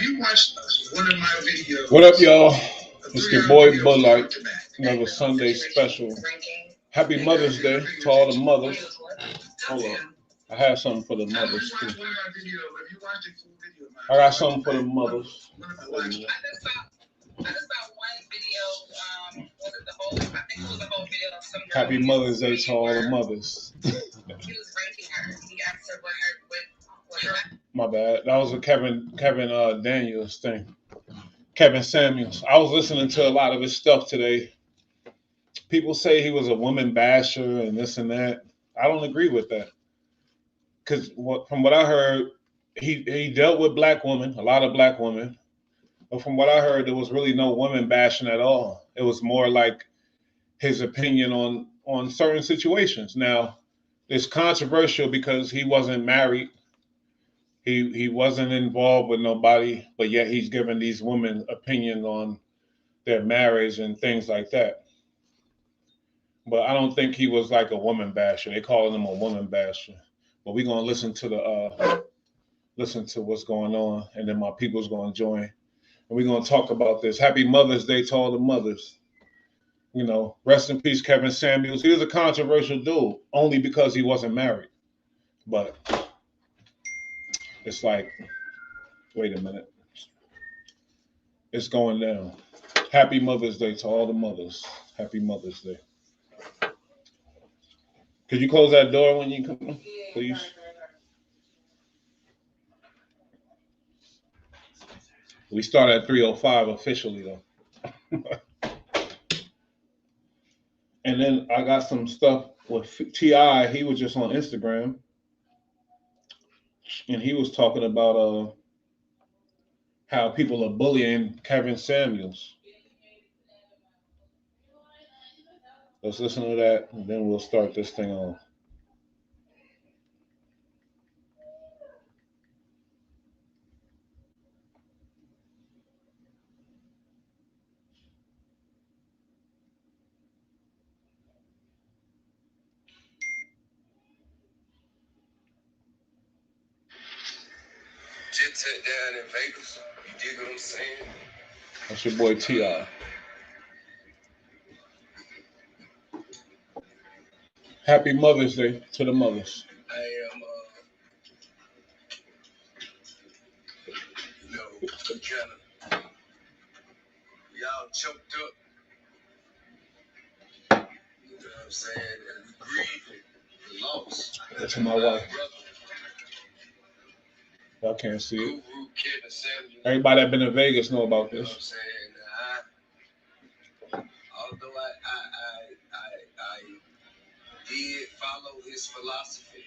you watched one of my videos? What up, y'all? It's your boy Bullite. Another Sunday special. Happy Mother's Day to all the mothers. Hold on. I have something for the mothers too. I got something for the mothers. I just saw one video. Was it the whole? I think it was the whole video of some girl. Happy Mother's Day to all the mothers. He was ranking her. He asked her what her. My bad. That was a Kevin Daniels thing. Kevin Samuels. I was listening to a lot of his stuff today. People say he was a woman basher and this and that. I don't agree with that. Because from what I heard, he dealt with black women, a lot of black women. But from what I heard, there was really no women bashing at all. It was more like his opinion on certain situations. Now, it's controversial because he wasn't married. He wasn't involved with nobody, but yet he's giving these women opinion on their marriage and things like that. But I don't think he was like a woman basher. They calling him a woman basher. But we're gonna listen to what's going on, and then my people's gonna join, and we're gonna talk about this. Happy Mother's Day to all the mothers. You know, rest in peace, Kevin Samuels. He was a controversial dude only because he wasn't married. But it's like, wait a minute, it's going down. Happy Mother's Day to all the mothers. Happy Mother's Day. Could you close that door when you come, please? We start at 3:05 officially, though. And then I got some stuff with T.I. He was just on Instagram, and he was talking about how people are bullying Kevin Samuels. Let's listen to that, and then we'll start this thing on. Jet set down in Vegas. You dig what I'm saying? That's your boy T.I. Happy Mother's Day to the mothers. I am, kind of, y'all choked up. You know what I'm saying? And we grieving the loss. That's my wife. Y'all can't see it. Guru Kevin Samuels. Everybody that been in Vegas know about You know what I'm this. saying? Although I did follow his philosophy.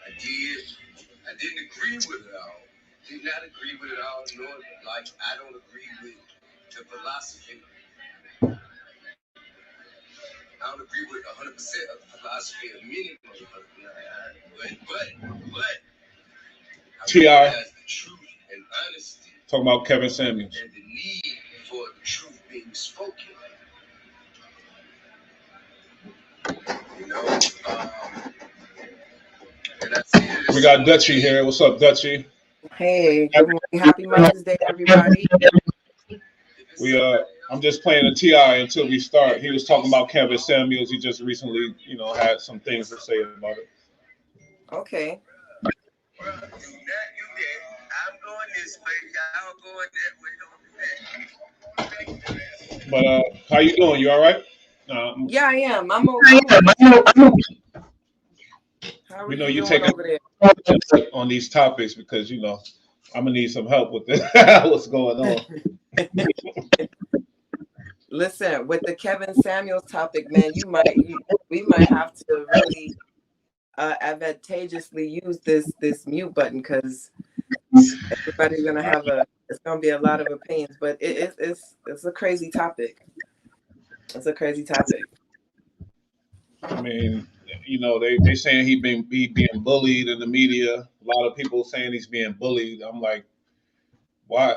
I didn't agree with it all. Did not agree with it all, nor like I don't agree with the philosophy. I don't agree with 100% of the philosophy of many motherfuckers. But I T.I. realize the truth and honesty Talking about Kevin Samuels. and the need for the truth being spoken. You know, and I see it as We got Dutchie here. What's up, Dutchie? Hey, good morning. Happy Mother's Day, everybody. I'm just playing a T.I. until we start. He was talking about Kevin Samuels. He just recently, had some things to say about it. Okay. do not do that. I'm going this way. Y'all going that way. Don't do that. But how you doing? You all right? Yeah, I am. I'm okay. How are We know you you doing take over there? on these topics because I'm gonna need some help with this. What's going on? Listen, with the Kevin Samuels topic, man, we might have to really advantageously use this mute button because everybody's gonna have it's gonna be a lot of opinions, but it's a crazy topic. It's a crazy topic. I mean, they saying he being bullied in the media. A lot of people saying he's being bullied. I'm like, why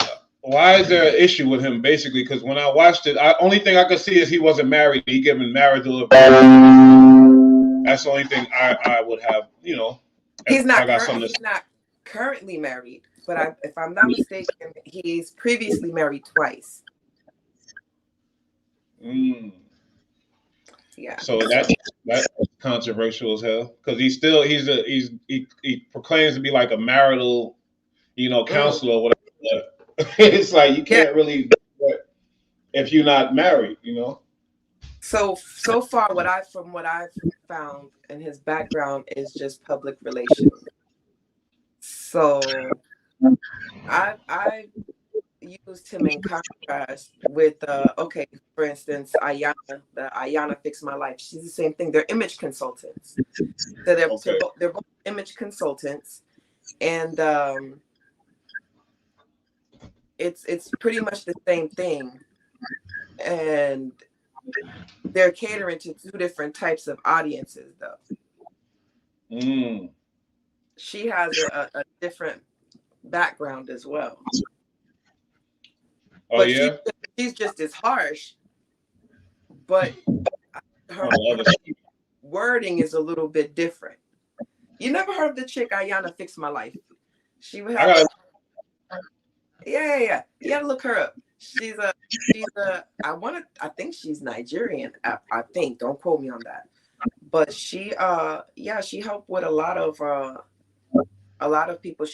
is there an issue with him? Basically, because when I watched it, only thing I could see is he wasn't married. He given marital advice. That's the only thing I would have. He's not currently married. but if I'm not mistaken, he's previously married twice. Mm. Yeah. So that's controversial as hell because he proclaims to be like a marital, Mm. counselor or whatever. But it's like you Yeah. can't really do that if you're not married. So far, from what I've found in his background is just public relations. So I used him in contrast with okay, for instance, Ayana Fix My Life. She's the same thing. They're image consultants. So Okay. they're both image consultants, and it's pretty much the same thing, and they're catering to two different types of audiences though. Mm. She has a different background as well, Oh but yeah. she's just as harsh, but her On the other side. wording is a little bit different. You never heard of the chick Ayana Fix My Life? She would I have gotta. yeah. You gotta look her up. She's a I think she's Nigerian. I think. Don't quote me on that. But she helped with a lot of people.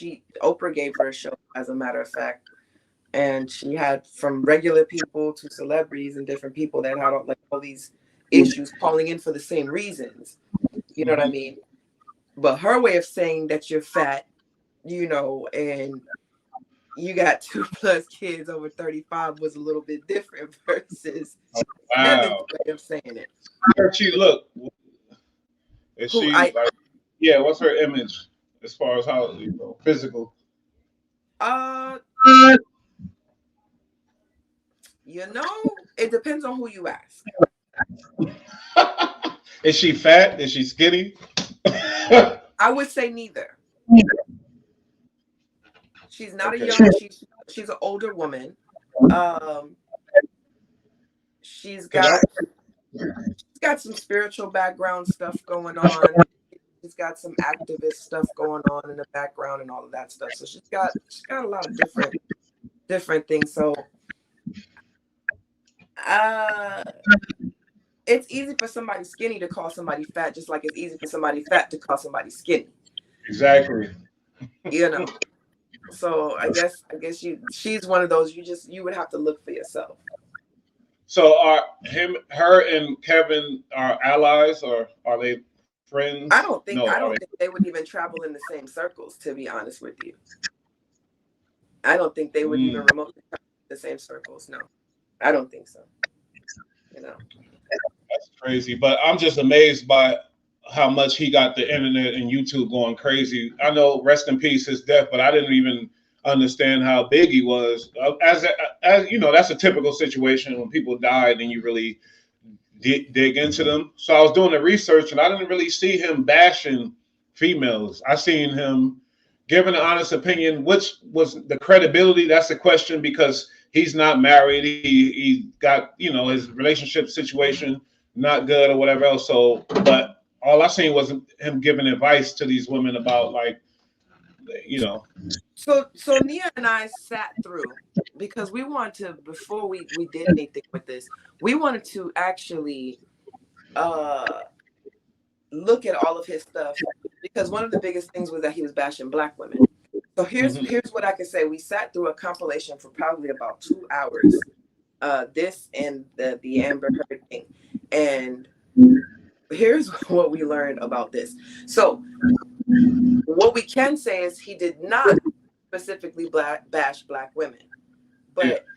Oprah gave her a show, as a matter of fact. And she had from regular people to celebrities and different people that had like all these issues calling in for the same reasons. You know what I mean? But her way of saying that you're fat, and you got 2+ kids over 35 was a little bit different versus Kevin's Wow. way of saying it. How does she look? Is Who she like? Yeah. What's her image as far as how physical? uh it depends on who you ask. Is she fat? Is she skinny? I would say neither. She's not a Okay. young. She's an older woman. Um, she's 'Cause got some spiritual background stuff going on. She's got some activist stuff going on in the background and all of that stuff. So she's got a lot of different things. So it's easy for somebody skinny to call somebody fat, just like it's easy for somebody fat to call somebody skinny. Exactly. So I guess she's one of those you would have to look for yourself. So are her and Kevin are allies or are they friends? I don't think No. think they would even travel in the same circles, to be honest with you. I don't think they would even remotely travel in the same circles. No. I don't think so. That's crazy. But I'm just amazed by how much he got the internet and YouTube going crazy. I know, rest in peace, his death, but I didn't even understand how big he was. As that's a typical situation when people die, then you really dig into them. So I was doing the research, and I didn't really see him bashing females. I seen him giving an honest opinion, which was the credibility. That's the question because he's not married. He got his relationship situation not good or whatever else. So, but all I seen was him giving advice to these women about So Nia and I sat through because we wanted to, before we did anything with this, we wanted to actually look at all of his stuff because one of the biggest things was that he was bashing Black women. So here's what I can say. We sat through a compilation for probably about 2 hours. This and the Amber Heard thing. And here's what we learned about this. So what we can say is he did not specifically bash Black women, but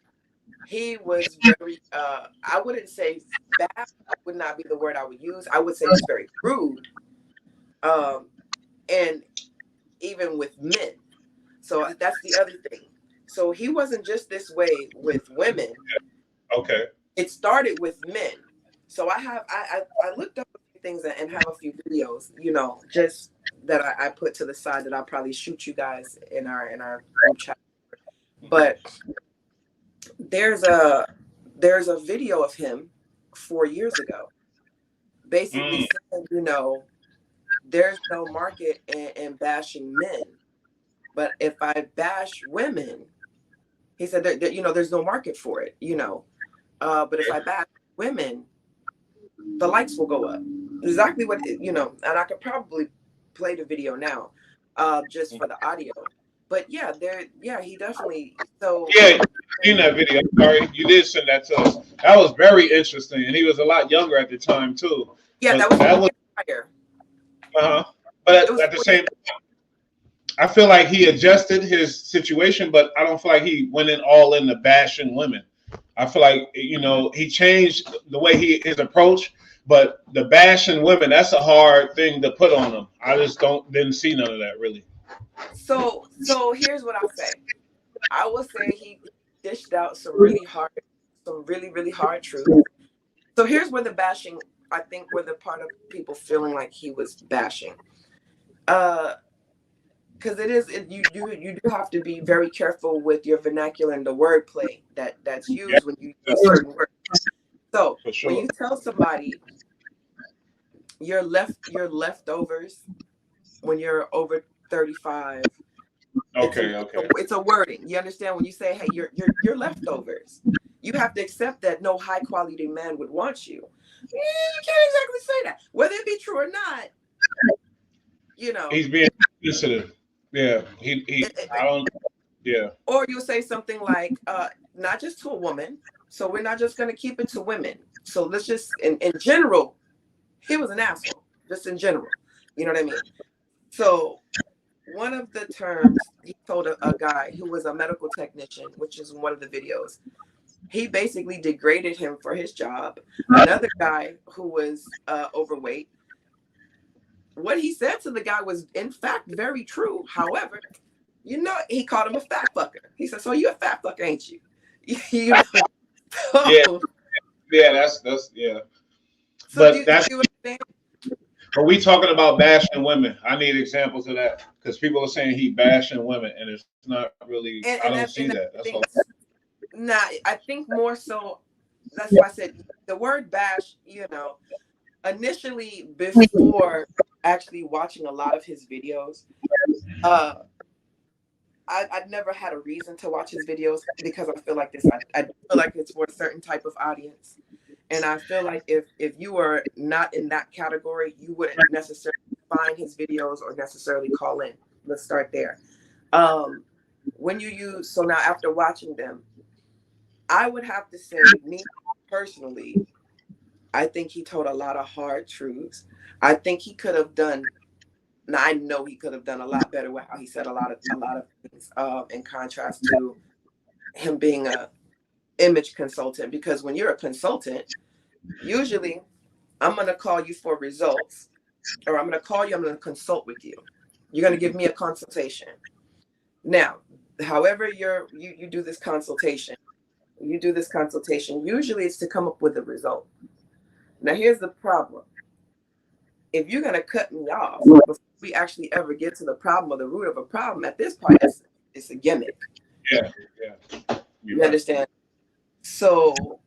he was very, I wouldn't say bad would not be the word I would use. I would say he's very rude. And even with men. So that's the other thing. So he wasn't just this way with women. Okay. It started with men. So I looked up a few things and have a few videos, just that I put to the side that I'll probably shoot you guys in our group chat. But there's a video of him 4 years ago, basically saying, there's no market in bashing men But if I bash women, he said that you know, there's no market for it, you know. But if I bash women, the likes will go up. Exactly what, you know, and I could probably play the video now, just for the audio. But yeah, he definitely. So Yeah, seen that video. I'm sorry, you did send that to us. That was very interesting, and he was a lot younger at the time too. yeah, But that was 4 that was, years prior. but It was at the 4 years. same, I feel like he adjusted his situation, but I don't feel like he went in all in the bashing women. I feel like, you know, he changed the way his approach, but the bashing women, that's a hard thing to put on him. I just didn't see none of that really. So here's what I'll say. I will say he dished out some really hard, some really really hard truth. So here's where the bashing, I think, where the part of people feeling like he was bashing. Because you do have to be very careful with your vernacular and the wordplay that's Yeah, used when you use certain words. So for when sure. you tell somebody your leftovers when you're over 35, Okay. it's a wording. You understand when you say, hey, you're leftovers. You have to accept that no high quality man would want you. Yeah, you can't exactly say that, whether it be true or not. You know, He's being sensitive. Yeah, I don't. Yeah. or you'll say something like, not just to a woman. So we're not just going to keep it to women. So let's just, in general, he was an asshole, just in general. You know what I mean? So one of the terms he told a guy who was a medical technician, which is one of the videos, he basically degraded him for his job. Another guy who was overweight, what he said to the guy was in fact very true. However, you know, he called him a fat fucker. He said, so you a fat fucker, ain't you? You know? So, Yeah, that's yeah. so But do you that's see what I'm saying? Are we talking about bashing women? I need examples of that because people are saying he bashing women, and it's not really. I don't see And that. I That's think, all. nah, I think more so, that's why I said the word bash, you know, initially before actually watching a lot of his videos, I'd never had a reason to watch his videos because I feel like this. I feel like it's for a certain type of audience, and I feel like if you were not in that category, you wouldn't necessarily find his videos or necessarily call in. Let's start there. When you use, so now after watching them, I would have to say, me personally, I think he told a lot of hard truths. I think he could have done. Now I know he could have done a lot better with how he said a lot of things. In contrast to him being a image consultant, because when you're a consultant, usually I'm gonna call you for results, or I'm gonna call you. I'm gonna consult with you. You're gonna give me a consultation. Now, however you do this consultation, usually it's to come up with a result. Now here's the problem. If you're gonna cut me off before we actually ever get to the problem or the root of a problem, at this point it's a gimmick. Yeah. You understand? So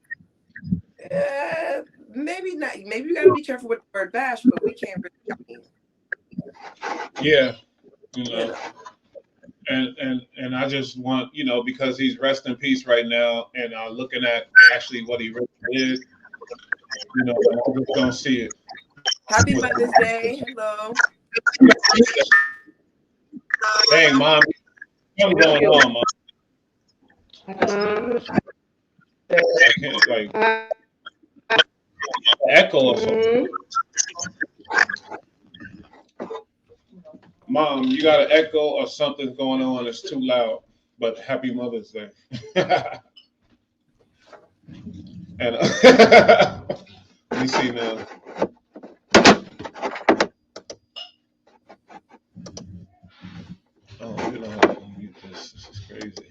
maybe not. Maybe you got to be careful with the word bash, but we can't really. I mean, Yeah. You you know. know. And I just want, you know, because he's rest in peace right now, and looking at actually what he really did, you know, I just don't see it. Happy Mother's Day. Hello. Dang, mom, what's going on, mom? I can't, like, echo or something. Mom, you got an echo or something's going on. It's too loud. But happy Mother's Day. And let me see now. Oh, you know how to unmute this. This is crazy.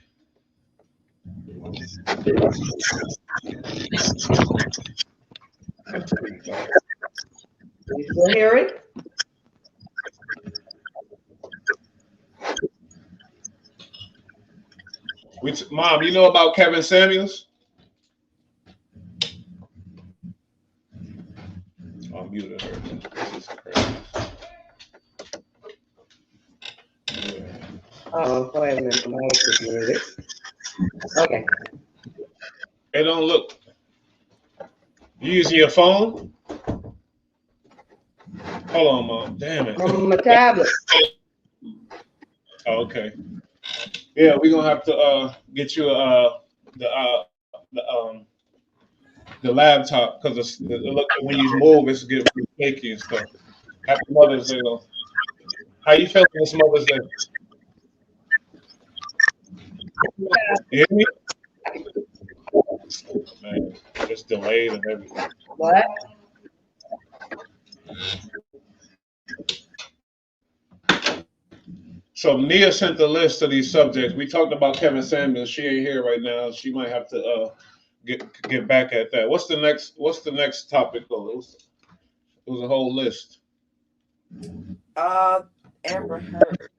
You still hear it? Mom, you know about Kevin Samuels? I muted her. This is crazy. Yeah. Okay. It don't look. You using your phone? Hold on, Mom. Damn it. On my tablet. Oh, okay. Yeah, we're gonna have to get you the uh the um the laptop because it look when you move it's getting pretty shaky and stuff. Happy Mother's Day though. How you feeling this Mother's Day? You hear me? Man, it's delayed and everything. What? So Nia sent the list of these subjects. We talked about Kevin Samuels. She ain't here right now. She might have to get back at that. What's the next topic though? It was a whole list. Amber Heard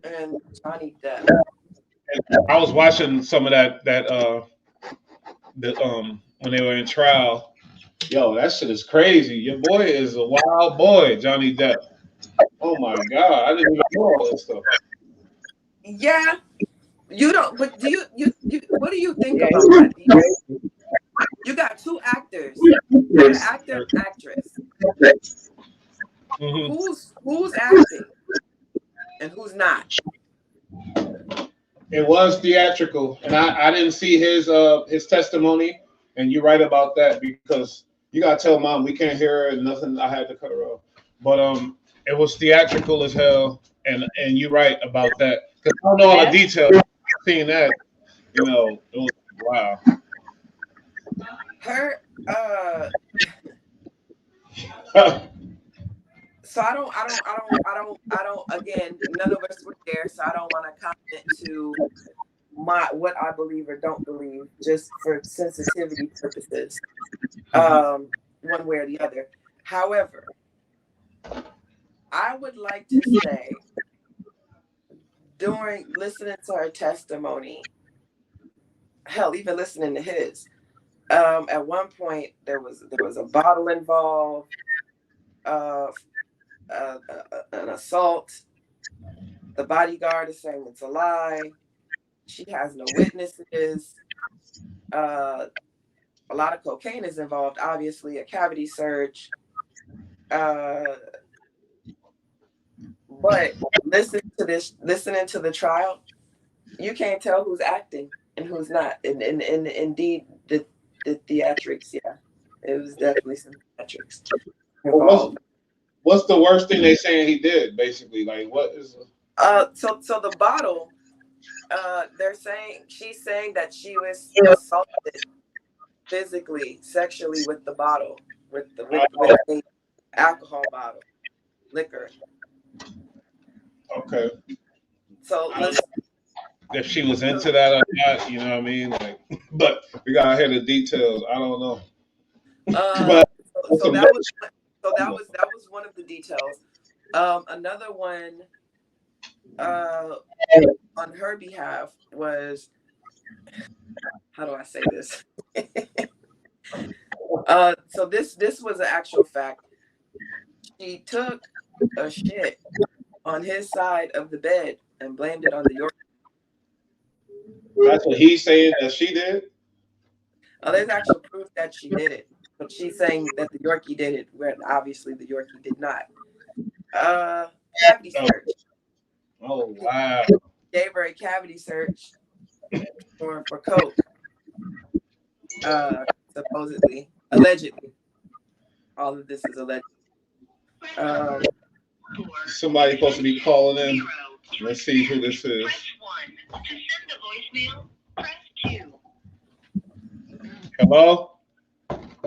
and Johnny Depp. I was watching some of that when they were in trial. Yo, that shit is crazy. Your boy is a wild boy, Johnny Depp. Oh my god, I didn't even know all this stuff. Yeah, you don't. But do you what do you think about that? You got two actors, you got an actor and actress. Mm-hmm. Who's acting and who's not? It was theatrical, and I didn't see his testimony. And you're right about that because you gotta tell Mom we can't hear her and nothing. I had to cut her off, but it was theatrical as hell, and you're right about that because I don't know all the details. Seeing that, it was wow. Her so I don't again, none of us were there, so I don't want to comment to what I believe or don't believe just for sensitivity purposes. One way or the other. However, I would like to say during listening to her testimony, hell, even listening to his, at one point there was a bottle involved, an assault. The bodyguard is saying it's a lie. She has no witnesses. A lot of cocaine is involved. Obviously, a cavity search. But listening to the trial, you can't tell who's acting and who's not. And indeed, the theatrics, yeah, it was definitely some theatrics involved. What's the worst thing they saying he did? Basically, like what is? So the bottle. She's saying that she was assaulted physically, sexually with the bottle, with the alcohol bottle, liquor. Okay. So if she was into that or not, you know what I mean? Like, but we gotta hear the details. I don't know. But so that was one of the details. Another one on her behalf was, how do I say this? So this was an actual fact. She took a shit on his side of the bed and blamed it on the Yorkie. That's what he's saying that she did? There's actual proof that she did it, but she's saying that the Yorkie did it, when obviously the Yorkie did not. Cavity search. Oh wow! Gave her a cavity search for coke. Supposedly, allegedly. All of this is alleged. Somebody's supposed to be calling in. Let's see who this is. Press 1 to send a voicemail. Press 2. Hello?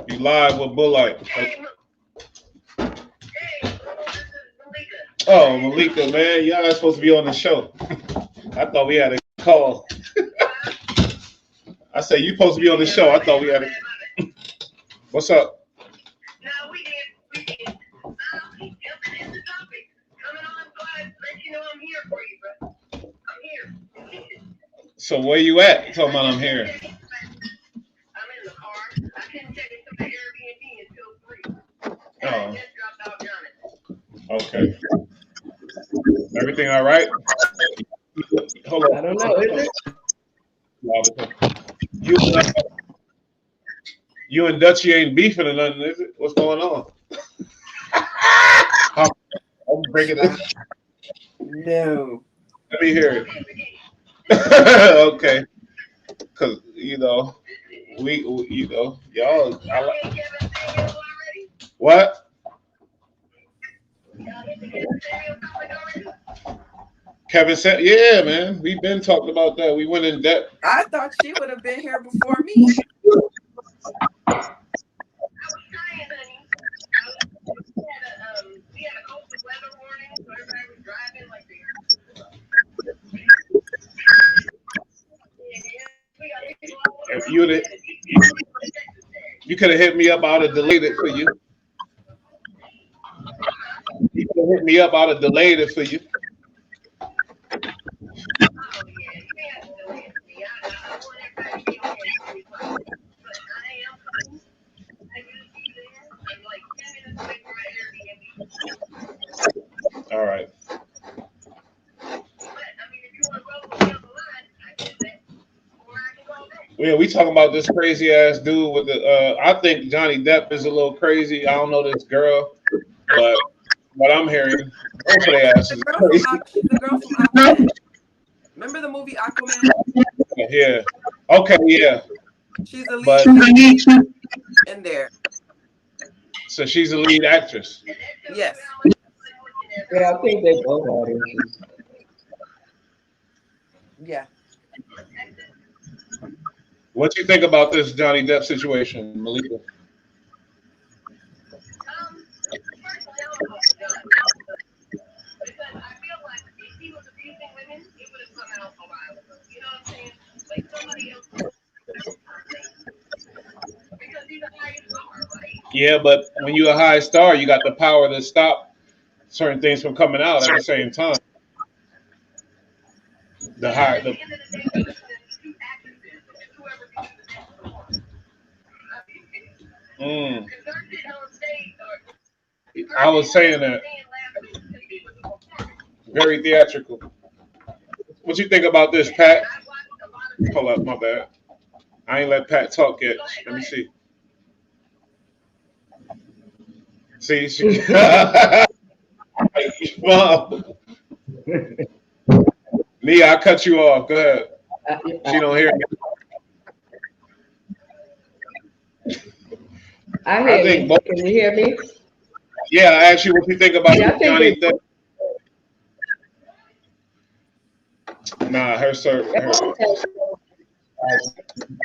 You live with Bullite. Hey, this is Malika. Oh, Malika, man, y'all not supposed to be on the show. I thought we had a call. I said you supposed to be on the show. I thought we had a. What's up? No, we did. Jumping in the topic. Coming on, glad let you know I'm here for you, bro. I'm here. So where you at? Talking about I'm here. I'm in the car. I couldn't check into my Airbnb until 3. Oh. I just dropped off Jonathan. Okay. Everything all right? Hold on. I don't know, is it? all the time. You, you and Dutchie ain't beefing or nothing, is it? What's going on? I'm breaking it. No. Let me hear it. Okay, because y'all. What? Kevin said, "Yeah, man, we've been talking about that. We went in depth." I thought she would have been here before me. If you could have hit me up, I'd have delayed it for you. You could have hit me up, I'd have delayed it for you. All right. Yeah, we talking about this crazy ass dude with the. I think Johnny Depp is a little crazy. I don't know this girl, but what I'm hearing, both of their asses are crazy. She's the girl from Aquaman. Remember the movie Aquaman? Yeah. Okay. Yeah. She's the But lead in there. so she's a lead actress. Yes. Yeah, I think they both are issues. Yeah. What you think about this Johnny Depp situation, Malika? Yeah, but when you're a high star, you got the power to stop certain things from coming out at the same time. The high, the, mm, I was saying that very theatrical. What you think about this, Pat? Hold up, my bad. I ain't let Pat talk yet. Let me see. See, she. Mom, Nia, I cut you off. Go ahead. She don't hear me. I I hear think you. both. Can you hear me? Yeah, I asked you what you think about Yeah, I think Johnny they Depp. Nah, her sir. Her,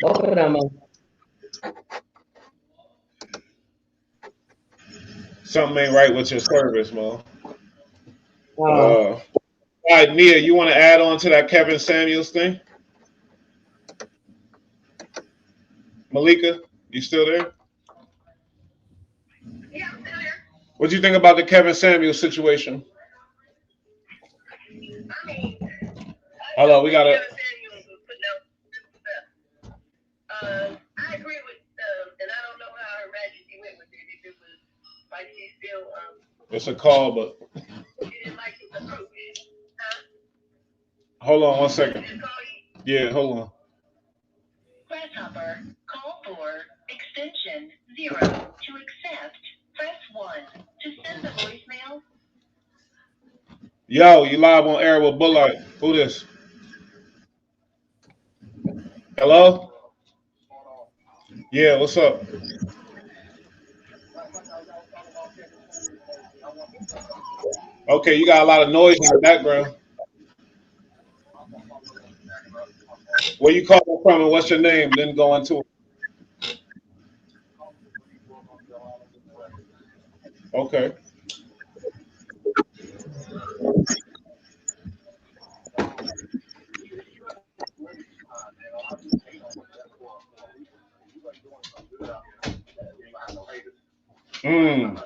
both of them are. something ain't right with your service, Mo. Oh, All right, Nia, you want to add on to that Kevin Samuels thing? Malika, you still there? What do you think about the Kevin Samuels situation? Hold on, we got to. I agree with, and I don't know how Her Majesty went with it. If it was like she still, It's a call, but she didn't like his approach. Huh? hold on one second. Did it call you? Yeah, hold on. Grasshopper, call for extension 0. To accept, press 1. To send the voicemail. Yo, you live on air with Bullite. Who this? Hello? Yeah, what's up? Okay, you got a lot of noise in the background. Where you calling from and what's your name? Then go into it. Okay. Mm,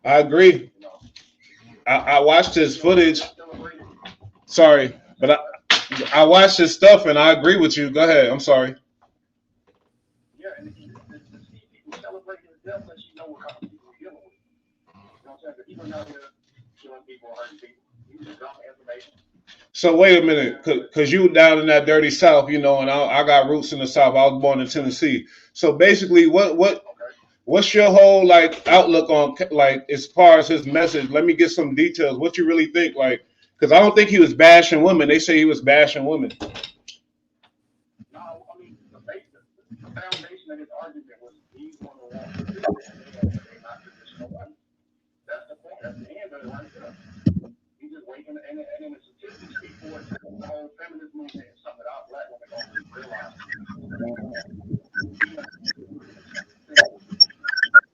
I agree. I watched his footage. Sorry, but I watched his stuff and I agree with you. Go ahead. I'm sorry. So wait a minute, cause you down in that dirty South, you know, and I got roots in the South. I was born in Tennessee. So basically, what's your whole like outlook on like as far as his message? Let me get some details. What you really think, like, because I don't think he was bashing women. They say he was bashing women. No, I mean, the foundation of his argument was these women want traditional men, but they're not traditional women. That's the point. That's the end of it right there. He's just waiting, and then the statistics speak for it. The whole feminist movement is something that our black women don't realize.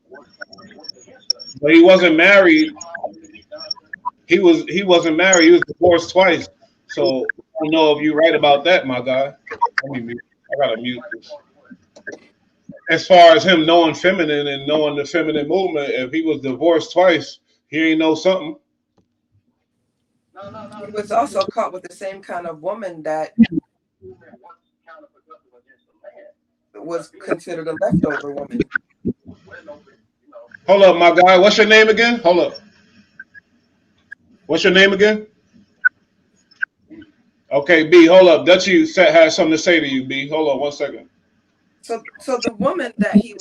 Works against us. But he wasn't married. All to be done. He wasn't married. He was divorced twice. So I don't know if you're right about that, my guy. Let me mute. I gotta mute this. As far as him knowing feminine and knowing the feminine movement, if he was divorced twice, he ain't know something. No. He was also caught with the same kind of woman that Movement works counterproductive against the man. was considered a leftover woman. We're no, you know, Hold up, my guy. What's your name again? Hold up. What's your name again? Okay, B. Hold up. Dutchy has something to say to you, B. Hold on 1 second. So the woman that he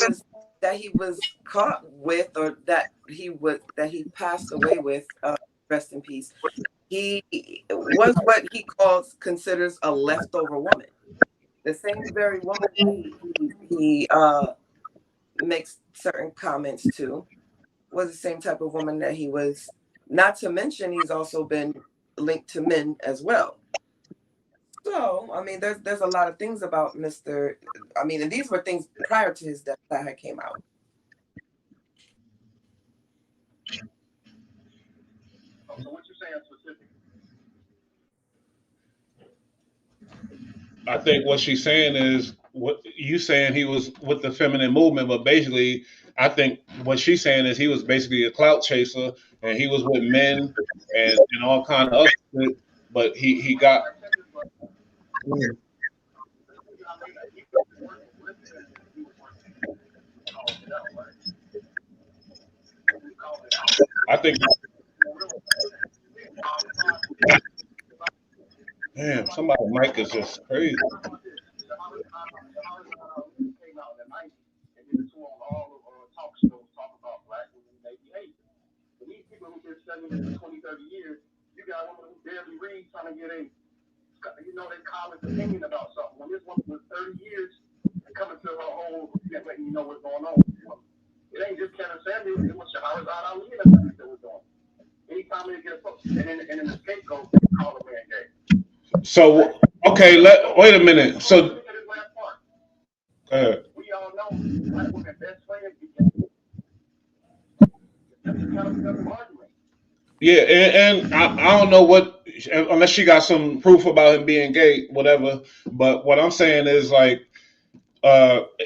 was caught with, or that he passed away with, rest in peace. He was what he considers a leftover woman. The same very woman that he makes certain comments to was the same type of woman that he was. Not to mention, he's also been linked to men as well. So, I mean, there's a lot of things about Mr. I mean, and these were things prior to his death that had came out. so what you're saying specifically? I think what she's saying is what you saying he was with the feminine movement, but basically, I think what she's saying is he was basically a clout chaser and he was with men and all kind of other shit. But he got. I think. Damn, somebody's mic is just crazy. Came out in the 90s and did a tour on all of talk shows talking about black women and their behavior. And these people who've been studying this for 20, 30 years, you got women who barely read trying to get their college opinion about something. When this woman was 30 years and coming to her whole, letting you know what's going on with this woman. It ain't just Kevin Samuels, it was Shahrazad Ali and everybody that was doing. Anytime they get a book, and then the scapegoat, call a man gay. So okay, wait a minute. So we all know black women best friends became. That's kind of argument. yeah, and I don't know what unless she got some proof about him being gay, whatever. But what I'm saying is like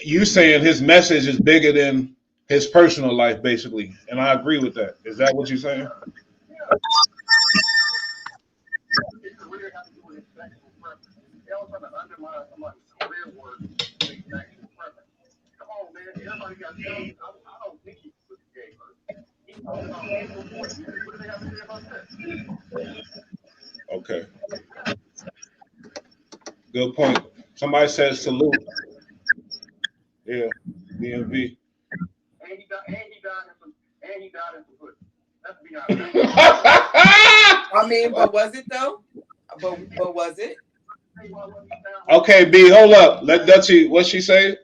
you saying his message is bigger than his personal life, basically, and I agree with that. Is that what you're saying? His career has to do with his sexual preference. They all trying to undermine somebody's career work with his sexual preference. Come on, man. Everybody got feelings. I don't think he was gay, but he talked about April 4th. What do they have to say about that? Okay, good point. Somebody said salute. Yeah, DMV. And he died in some pussy. Let's be honest. I mean, but was it though? But was it? Okay, B, hold up. Let Dutchy, what she say?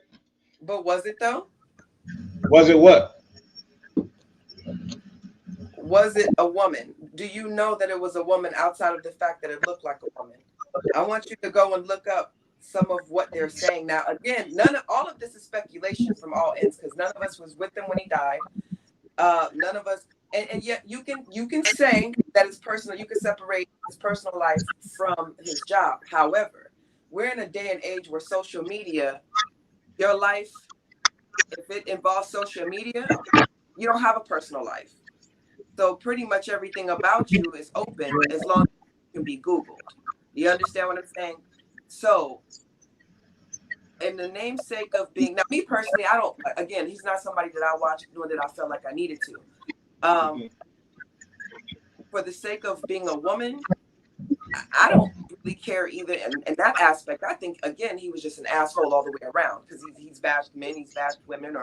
But was it though? Was it what? Was it a woman? Do you know that it was a woman outside of the fact that it looked like a woman? I want you to go and look up some of what they're saying. Now, again, all of this is speculation from all ends because none of us was with him when he died. None of us, and yet you can say that it's personal. You can separate his personal life from his job. However, we're in a day and age where social media, your life, if it involves social media, you don't have a personal life. So pretty much everything about you is open as long as it can be Googled. You understand what I'm saying? So, in the namesake of being, now me personally, I don't, again, he's not somebody that I watch, nor that I felt like I needed to. For the sake of being a woman, I don't really care either in that aspect. I think again he was just an asshole all the way around because he's bashed men, he's bashed women,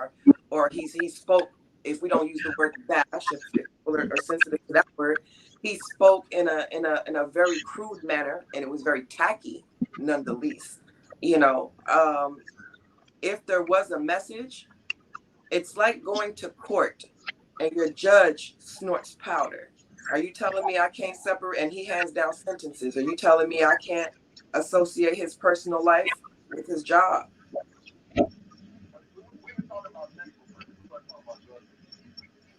or he spoke. If we don't use the word bash, if people are sensitive to that word, he spoke in a very crude manner, and it was very tacky, none the least. You know, if there was a message, it's like going to court and your judge snorts powder. Are you telling me I can't separate and he hands down sentences? Are you telling me I can't associate his personal life with his job?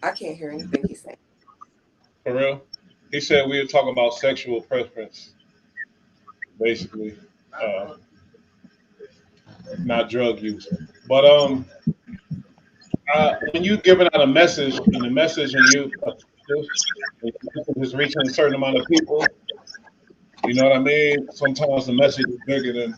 I can't hear anything he's saying. For real? He said we were talking about sexual preference, basically, uh, not drug use. But when you giving out a message, and the message and you is reaching a certain amount of people, you know what I mean? Sometimes the message is bigger than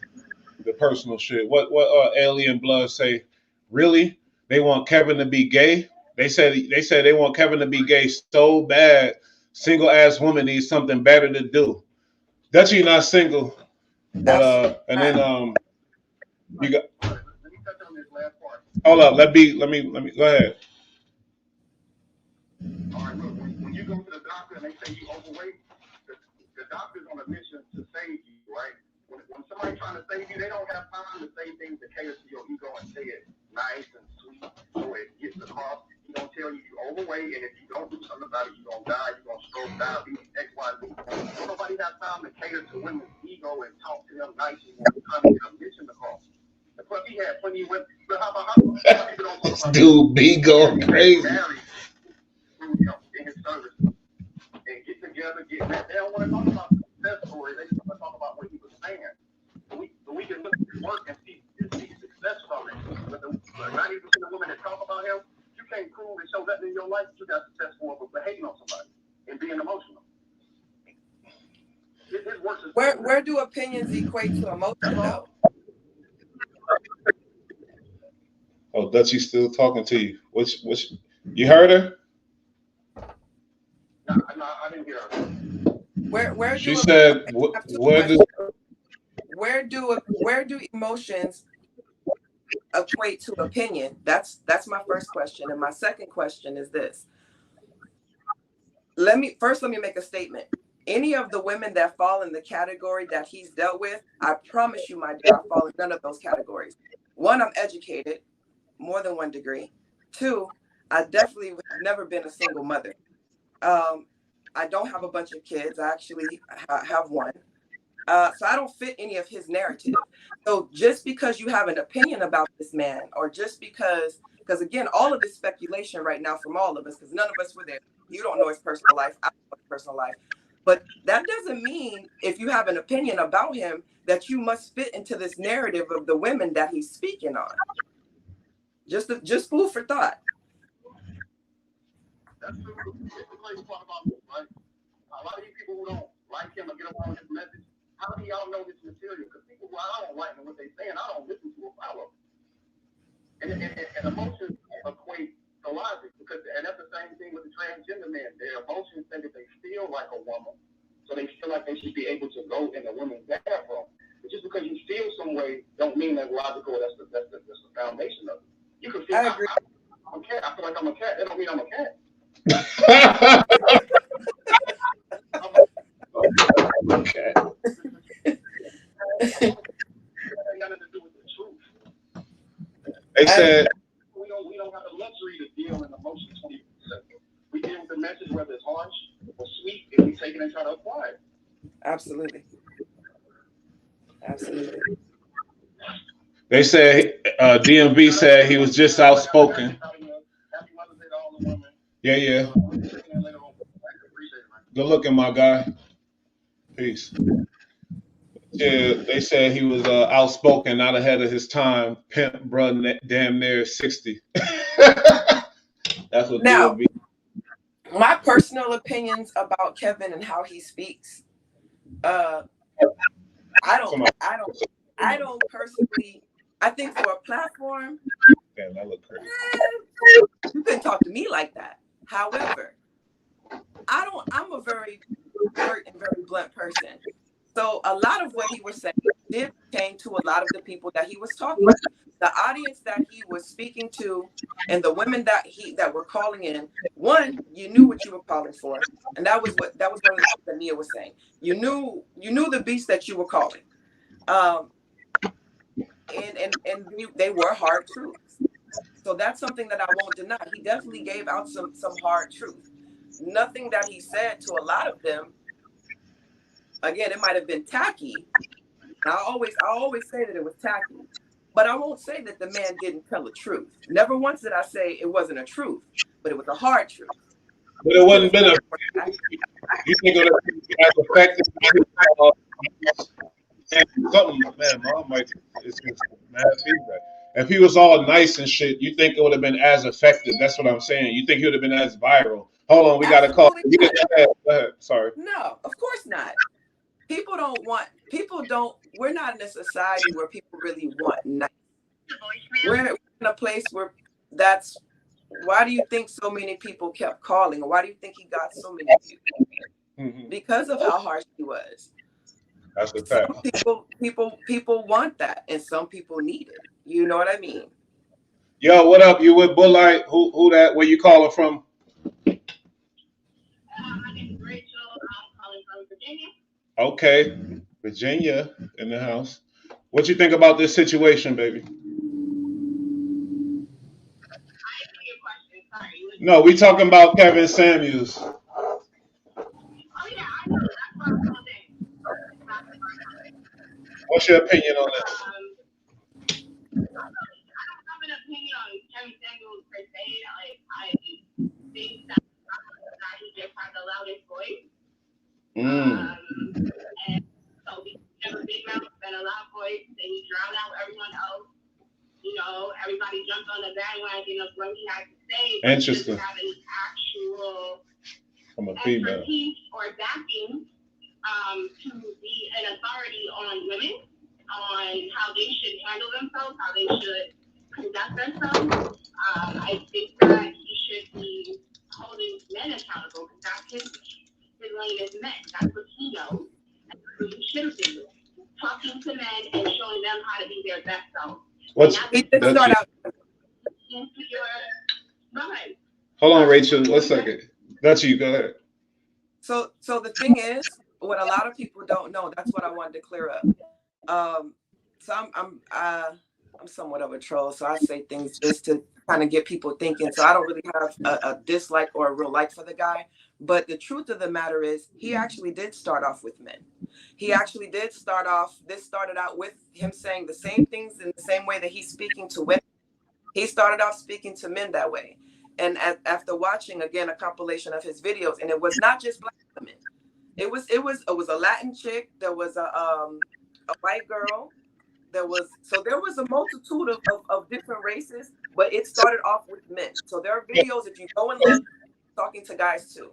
the personal shit. What Alien Blood say? Really? They want Kevin to be gay? They said they want Kevin to be gay so bad. Single ass woman needs something better to do. Dutchie not single, but That's and then right. you got Let me touch on this last part. hold up. Let me go ahead. All right, look, when you go to the doctor and they say you overweight, the doctor's on a mission to save you, right? When somebody's trying to save you, they don't have time to say things that cater to your ego and say it nice and sweet so it gets across. He's going to tell you you're overweight, and if you don't do something about it, you're going to die, you're going to stroke, diabetes, X, Y, Z. So nobody has time to cater to women's ego and talk to them nicely when they're trying to get a mission across. And plus, he had plenty of women. But how about people don't talk This about dude be going crazy. married in his service and get together, get married. They don't want to talk about the success story. They just want to talk about what he was saying. So we can look at his work and see success from it. But the 90% of women that talk about him, you can't prove and show nothing in your life that you got success for but hating on somebody and being emotional. His work is Where do opinions equate to emotion though? Oh, Dutchie's still talking to you. Which you heard her? No, I didn't hear her. Where She do said, I have two "Where do?" questions. Where do emotions equate to opinion? That's my first question. And my second question is this. Let me make a statement. Any of the women that fall in the category that he's dealt with, I promise you, my dear, I fall in none of those categories. One, I'm educated, more than one degree. Two, I definitely have never been a single mother. I don't have a bunch of kids. I actually have one. So I don't fit any of his narrative. So just because you have an opinion about this man, or just because again, all of this speculation right now from all of us, because none of us were there. You don't know his personal life. I don't know his personal life. But that doesn't mean if you have an opinion about him that you must fit into this narrative of the women that he's speaking on. Just food for thought. That's true. It's the place to talk about this, right? A lot of these people who don't like him or get along with his message, how do y'all know this material? Because people who I don't like and what they're saying, I don't listen to or follow. And emotions equate to logic, and that's the same thing with the transgender men. Their emotions say that they feel like a woman, so they feel like they should be able to go in a woman's bathroom. But just because you feel some way, don't mean that's logical. That's the foundation of it. You can feel. I agree. I'm a cat. I feel like I'm a cat. That don't mean I'm a cat. Okay. They said we don't have the luxury to deal in emotions. We deal with the message, whether it's harsh or sweet, and we take it and try to apply it. Absolutely. they said DMV said he was just outspoken. Yeah. Good looking, my guy. Peace. Yeah, they said he was outspoken, not ahead of his time. Pimp, bruh, damn near 60. That's what Now, DMV. my personal opinions about Kevin and how he speaks. I don't personally. I think for a platform, Damn, that look crazy. you couldn't talk to me like that. However, I'm a very alert and very blunt person. So a lot of what he was saying did pertain to a lot of the people that he was talking to. The audience that he was speaking to and the women that were calling in, one, you knew what you were calling for. And that was one of the things that Nia was saying. You knew the beast that you were calling. Um, and they were hard truths. So that's something that I won't deny. He definitely gave out some hard truth. Nothing that he said to a lot of them, again, it might have been tacky. I always say that it was tacky, but I won't say that the man didn't tell the truth. Never once did I say it wasn't a truth, but it was a hard truth. But it wouldn't been a. You think it would have affected something, man? Mom, like it's just mad feedback. If he was all nice and shit, you think it would have been as effective? That's what I'm saying. You think he would have been as viral? Hold on, we got a call. You can go ahead. Sorry. No, of course not. People don't. We're not in a society where people really want nice. We're in a place where that's. Why do you think so many people kept calling? Or why do you think he got so many views? Mm-hmm. Because of how harsh he was. That's a fact. Some people want that, and some people need it. You know what I mean? Yo, what up? You with Bullite? Who that? Where you calling from? My name is Rachel. I'm calling from Virginia. Okay, Virginia in the house. What you think about this situation, baby? No, we talking about Kevin Samuels. Oh yeah, I know. That's what I'm saying. What's your opinion on this? I don't have an opinion on Kevin Samuels per se. I think that he just has the loudest voice. And so he has a big mouth and a loud voice, and he drowned out everyone else. You know, everybody jumped on the bandwagon of what he had to say. Interesting. But he doesn't have any actual expertise or backing to be an authority on women, on how they should handle themselves, how they should conduct themselves. I think that he should be holding men accountable because that's his lane is men. That's what he knows. And that's what he should have been doing. Talking to men and showing them how to be their best self. Hold on, Rachel. 1 second. That's you. Go ahead. So the thing is, what a lot of people don't know. That's what I wanted to clear up. So I'm somewhat of a troll, so I say things just to kind of get people thinking. So I don't really have a dislike or a real like for the guy. But the truth of the matter is, he actually did start off with men. He actually did start off. This started out with him saying the same things in the same way that he's speaking to women. He started off speaking to men that way. And after watching again a compilation of his videos, and it was not just black women. It was a Latin chick. There was a white girl. There was a multitude of different races, but it started off with men. So there are videos if you go and look, talking to guys too.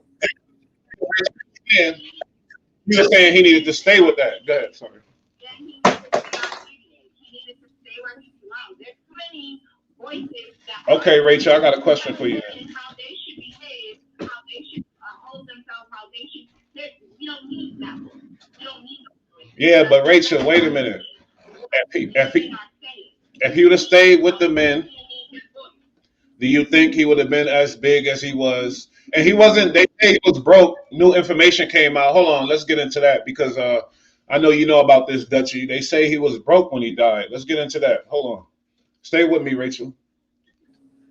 You were saying he needed to stay with that. Go ahead, sorry. He needed to stay where he belongs. There's too many voices that. Okay, Rachel, I got a question for you. How they should behave, how they should hold themselves, how they should. We don't need that. We don't need. Yeah, but Rachel, wait a minute. If he would have stayed with the men, do you think he would have been as big as he was? And he wasn't. They say he was broke. New information came out. Hold on, let's get into that because I know you know about this, Dutchie. They say he was broke when he died. Let's get into that. Hold on. Stay with me, Rachel.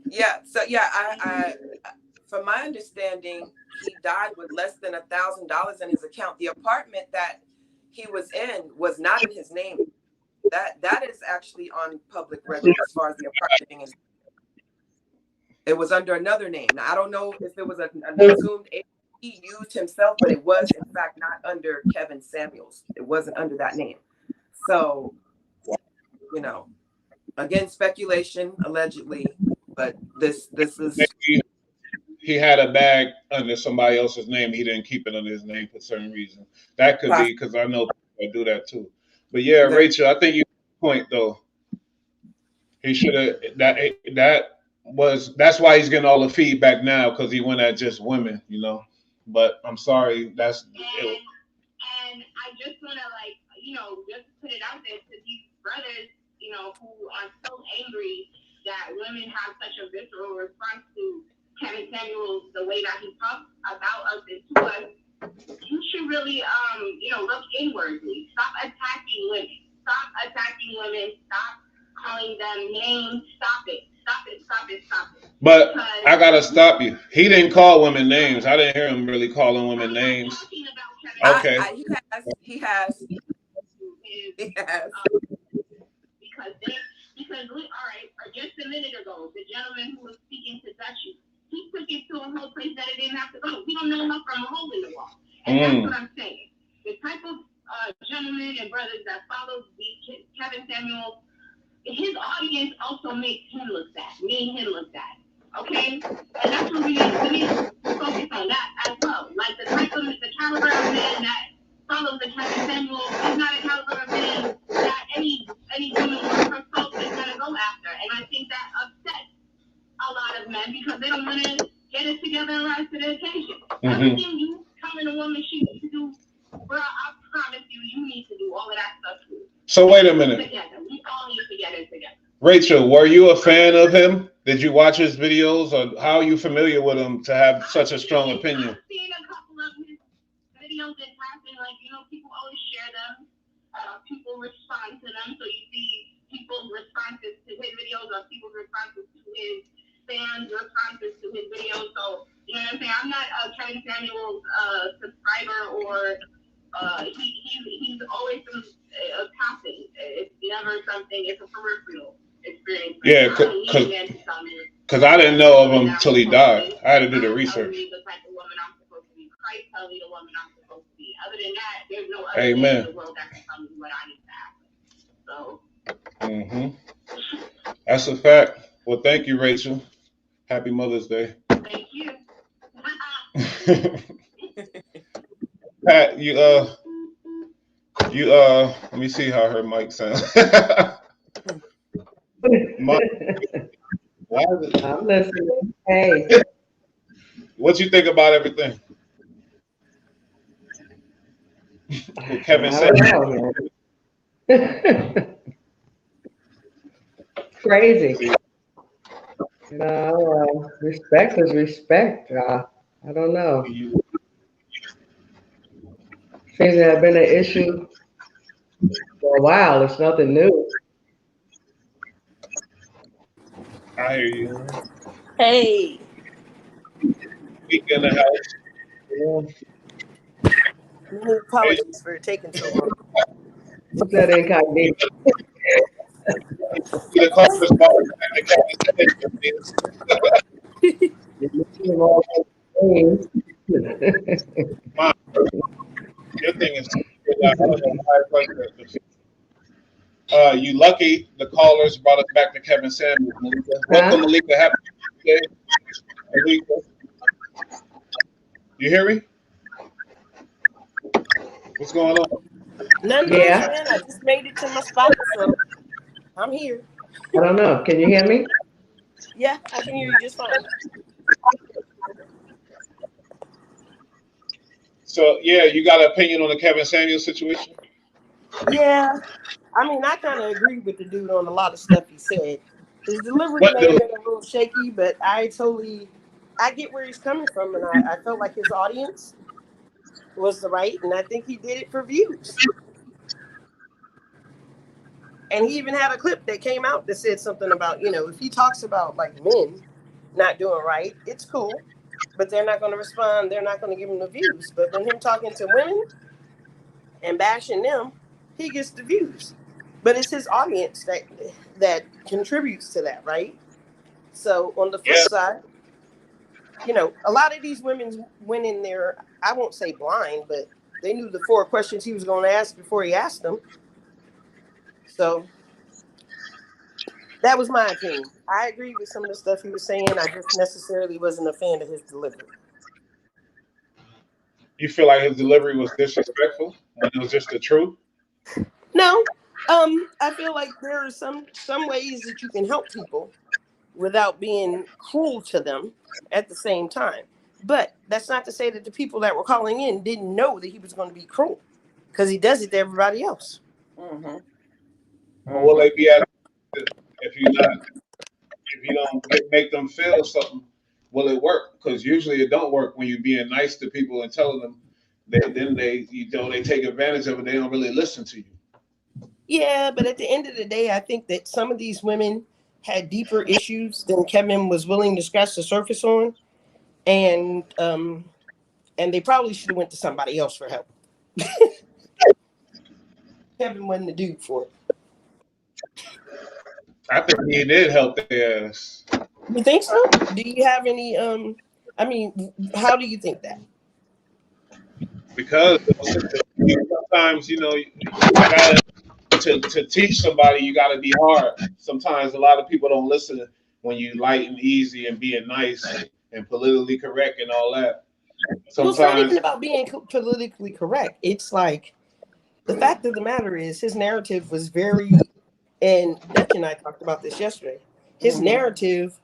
Yeah. So yeah, I from my understanding, he died with less than $1,000 in his account. The apartment that he was in was not in his name. That is actually on public record as far as the apartment is. It was under another name. Now I don't know if it was an assumed he used himself, but it was in fact not under Kevin Samuels. It wasn't under that name. So, you know, again, speculation, allegedly, but this is. He had a bag under somebody else's name. He didn't keep it under his name for certain reason. That could be because I know people do that too. But yeah, Rachel, I think you point though. He should have that's why he's getting all the feedback now because he went at just women, you know. But I'm sorry, and And I just want to, like, just put it out there to these brothers, who are so angry that women have such a visceral response to Kevin Samuels, the way that he talks about us and to us. You should really, look inwardly. Stop attacking women. Stop attacking women. Stop calling them names. Stop it. Stop it. Stop it. Stop it. But I gotta stop you. He didn't call women names. I didn't hear him really calling women names. Okay. He has. Because all right, just a minute ago, the gentleman who was speaking to Dutchie, he took it to a whole place that it didn't have to go. We don't know her from a hole in the wall. And that's what I'm saying. The type of gentlemen and brothers that follow Kevin Samuels, his audience also makes him look bad, made him look bad. Okay? And that's what we need to focus on that as well. Like the caliber of man that follows the Kevin Samuels is not a caliber of man that any woman or her folks is going to go after. And I think that upsets a lot of men because they don't want to get it together and rise to the occasion. Everything you come in a woman she needs to do, bro, I promise you need to do all of that stuff too. So wait a minute. Together. We all need to get it together. Rachel, were you a fan of him? Did you watch his videos, or how are you familiar with him to have such a strong opinion? I've seen a couple of his videos in passing, like, people always share them. People respond to them, so you see people's responses to his videos or people's responses to his fans' responses to his videos. So, you know what I'm saying? I'm not a Kevin Samuels subscriber or he's always a passing. It's never something. It's a peripheral experience. Yeah, because I didn't know of him till he died. I had to do the research. The type of woman I'm supposed to be. Christ tell me the woman I'm supposed to be. Other than that, there's no other thing in the world that can tell me what I need to happen. So. That's a fact. Well, thank you, Rachel. Happy Mother's Day. Thank you. Pat, let me see how her mic sounds. Why is it? I'm listening. Hey. What you think about everything? What Kevin said. Crazy. No, respect is respect. I don't know. Seems to have been an issue for a while. It's nothing new. I hear you. Hey. Week in the house. Yeah. Apologies for taking so long. What's that incognito? Mom, your thing is you lucky the callers brought us back to Kevin Samuels. Welcome, Malika. Happy birthday. Malika. You hear me? What's going on? Nothing much, man. I just made it to my spot, so I'm here. I don't know. Can you hear me? Yeah, I can hear you just fine. So, yeah, you got an opinion on the Kevin Samuels situation? Yeah. I mean, I kind of agree with the dude on a lot of stuff he said. His delivery may have been a little shaky, but I get where he's coming from, and I felt like his audience was the right, and I think he did it for views. And he even had a clip that came out that said something about, if he talks about like men not doing right, it's cool, but they're not going to respond. They're not going to give him the views. But when him talking to women and bashing them, he gets the views. But it's his audience that contributes to that, right? So on the flip side, a lot of these women went in there, I won't say blind, but they knew the 4 questions he was going to ask before he asked them. So that was my opinion. I agree with some of the stuff he was saying. I just necessarily wasn't a fan of his delivery. You feel like his delivery was disrespectful when it was just the truth? No. I feel like there are some ways that you can help people without being cruel to them at the same time. But that's not to say that the people that were calling in didn't know that he was going to be cruel. because he does it to everybody else. Mm-hmm. But will they be at if you not if you don't make them feel something? Will it work? Because usually it don't work when you're being nice to people and telling them. Then they they take advantage of it. They don't really listen to you. Yeah, but at the end of the day, I think that some of these women had deeper issues than Kevin was willing to scratch the surface on, and they probably should have went to somebody else for help. Kevin wasn't the dude for it. I think he did help their ass. You think so? Do you have any? I mean, how do you think that? Because sometimes you gotta to teach somebody you gotta be hard. Sometimes a lot of people don't listen when you light and easy and being nice and politically correct and all that. Well, it's not even Sometimes about being politically correct. It's like the fact of the matter is his narrative was very, and Dutch and I talked about this yesterday. His narrative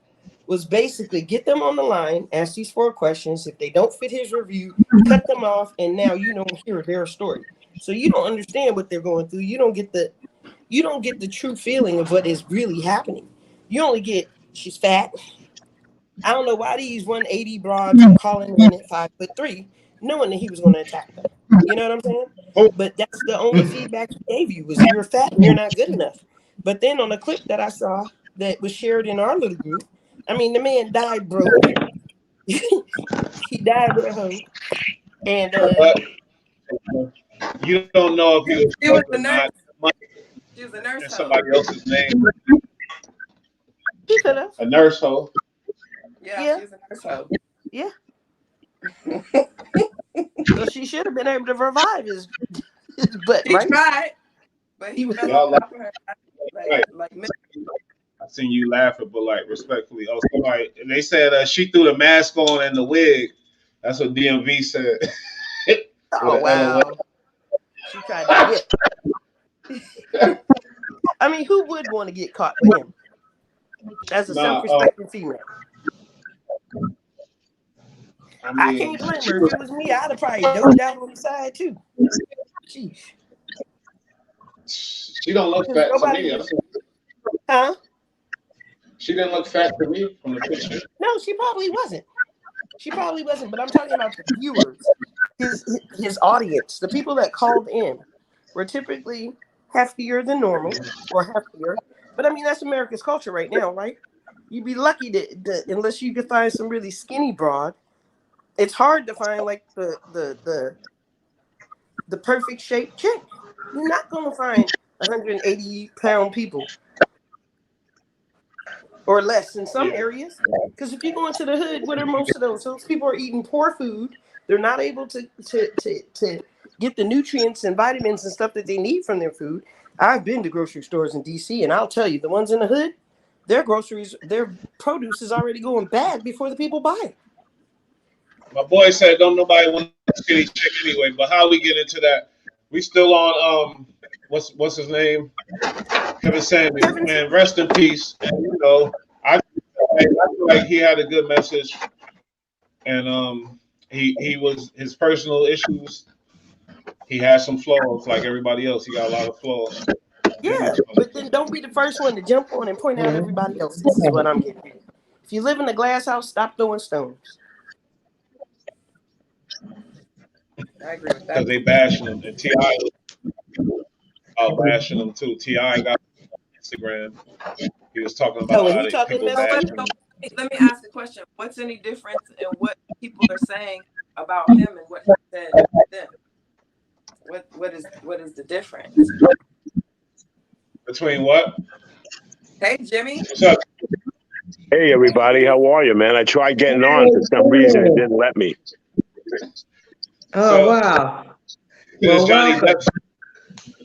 was basically get them on the line, ask these 4 questions. If they don't fit his review, cut them off, and now you don't hear their story. So you don't understand what they're going through. You don't get the true feeling of what is really happening. You only get she's fat. I don't know why these 180 broads are calling in at 5'3", knowing that he was going to attack them. You know what I'm saying? But that's the only feedback he gave you was you're fat and you're not good enough. But then on a clip that I saw that was shared in our little group, I mean, the man died broke. He died with a hoe. And you don't know if he was a or nurse. not. She was a nurse. And somebody else's name. he could have. A nurse hoe. Yeah, she's a nurse hoe. Yeah. So she should have been able to revive his butt, He right? tried, but he fell on top of her. Like I seen you laughing, but like respectfully. Oh, somebody, they said she threw the mask on and the wig. That's what DMV said. Oh wow. She tried to get. I mean, who would want to get caught with him? As a self-respecting female. I can't blame her. If it was me, I'd have probably doped out on the side too. Sheesh. She don't look fat to me. Huh? She didn't look fat to me from the picture. No, she probably wasn't. But I'm talking about the viewers, his audience, the people that called in were typically heftier than normal or heftier. But I mean, that's America's culture right now, right? You'd be lucky to unless you could find some really skinny broad. It's hard to find like the perfect shaped chick. You're not gonna find 180-pound people or less in some areas. Because if you go into the hood, what are most of those? Those people are eating poor food. They're not able to get the nutrients and vitamins and stuff that they need from their food. I've been to grocery stores in DC, and I'll tell you, the ones in the hood, their produce is already going bad before the people buy it. My boy said, "Don't nobody want a skinny chick anyway." But how we get into that? We still on what's his name? Kevin Samuels. Man, rest in peace. And I feel like he had a good message, and he was his personal issues. He has some flaws, like everybody else. He got a lot of flaws. Yeah, but then don't be the first one to jump on and point out everybody else. This is what I'm getting at. If you live in a glass house, stop throwing stones. I agree with that. Because they bashing him, and T.I. bashing him too. T.I. got on Instagram. He was talking about how people bashing him. Let me ask a question. What's any difference in what people are saying about him and what he said to them? What is the difference? Between what? Hey, Jimmy. What's up? Hey, everybody. How are you, man? I tried getting on. For some reason, it didn't let me. Oh, wow. It's Jhonny Depp.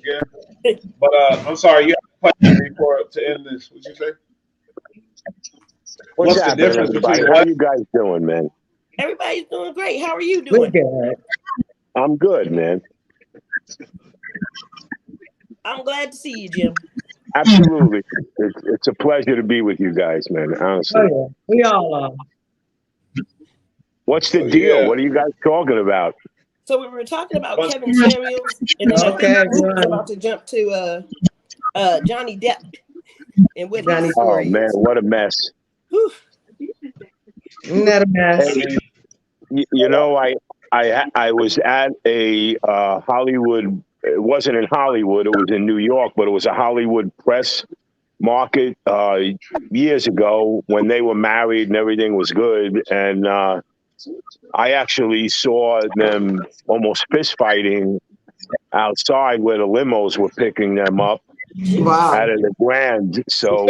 Yeah. But I'm sorry, you have a question before to end this. What'd you say? What's happening, everybody? How you guys doing, man? Everybody's doing great. How are you doing? I'm good, man. I'm glad to see you, Jim. Absolutely. It's a pleasure to be with you guys, man, honestly. Oh, yeah. We all are. What's the deal? Yeah. What are you guys talking about? So we were talking about But Kevin Samuels, and then I think Okay, Luke was Ron. about to jump to Johnny Depp and what Johnny. his Oh story man, is. what a mess. Whew. Isn't that a mess? Hey, you know, I was at a Hollywood. It wasn't in Hollywood. It was in New York, but it was a Hollywood press market years ago when they were married and everything was good. And I actually saw them almost fist fighting outside where the limos were picking them up Wow. out of the Grand. So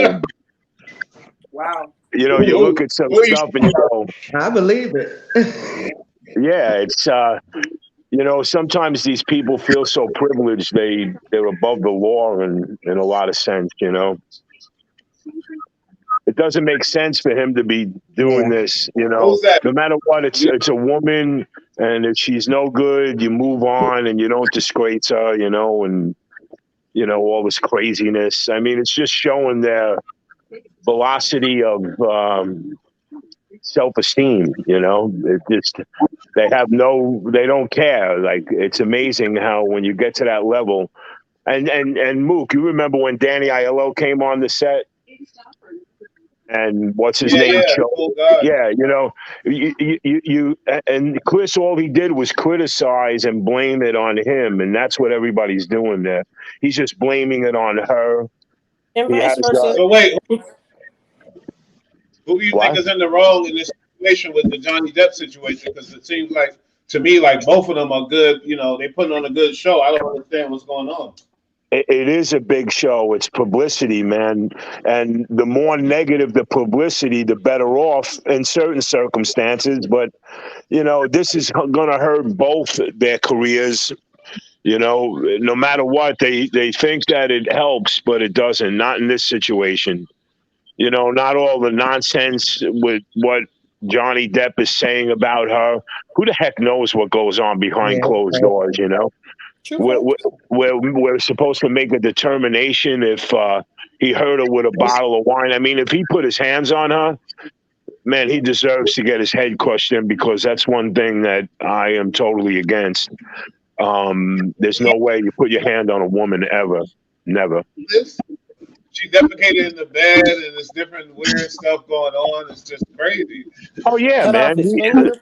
Wow. you look at some who you stuff and you go, I believe it. yeah, it's sometimes these people feel so privileged they're above the law in a lot of sense. It doesn't make sense for him to be doing Yeah. this. who's that? No matter what, it's a woman, and if she's no good, you move on and you don't disgrace her. And all this craziness. I mean, it's just showing their velocity of self-esteem. It just they don't care. Like, it's amazing how when you get to that level. And Mook, you remember when Danny Aiello came on the set, and what's his Yeah, name? yeah. Oh God. Yeah, you and Chris, all he did was criticize and blame it on him, and that's what everybody's doing there. He's just blaming it on her. And He vice has versa. So wait, who do you think what? is in the wrong in this situation with the Johnny Depp situation? Because it seems like to me like both of them are good. They putting on a good show. I don't understand what's going on. It is a big show. It's publicity, man. And the more negative the publicity, the better off in certain circumstances. But, this is going to hurt both their careers. No matter what, they think that it helps, but it doesn't. Not in this situation. Not all the nonsense with what Johnny Depp is saying about her. Who the heck knows what goes on behind Yeah. closed doors, True we're, fact. we're supposed to make a determination if he hurt her with a bottle of wine. I mean, if he put his hands on her, man, he deserves to get his head crushed in, because that's one thing that I am totally against. There's no way you put your hand on a woman ever. Never. She defecated in the bed, and there's different weird stuff going on. It's just crazy. Oh, yeah, Cut off man. his finger.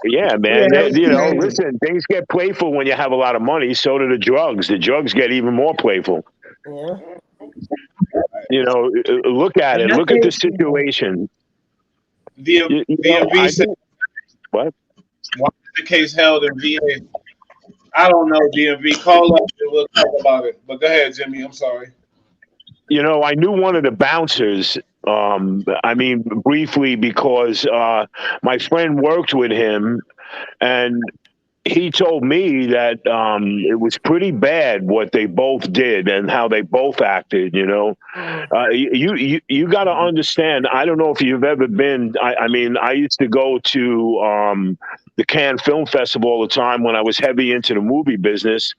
Yeah, man. Yeah, it's crazy. Listen, things get playful when you have a lot of money. So do the drugs. The drugs get even more playful. Yeah. Look at it. And I Look at the think situation. DMV said, What? why is the case held in VA? I don't know, DMV. Call up and we'll talk about it. But go ahead, Jimmy. I'm sorry. I knew one of the bouncers. Briefly, because my friend worked with him, and he told me that it was pretty bad what they both did and how they both acted. You got to understand. I don't know if you've ever been. I used to go to the Cannes Film Festival all the time when I was heavy into the movie business.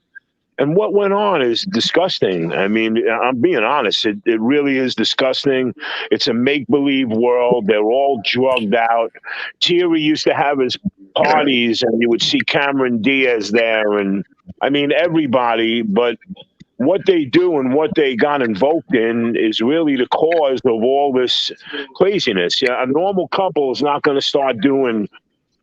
And what went on is disgusting. I mean, I'm being honest. It really is disgusting. It's a make-believe world. They're all drugged out. Thierry used to have his parties, and you would see Cameron Diaz there, and everybody. But what they do and what they got invoked in is really the cause of all this craziness. A normal couple is not going to start doing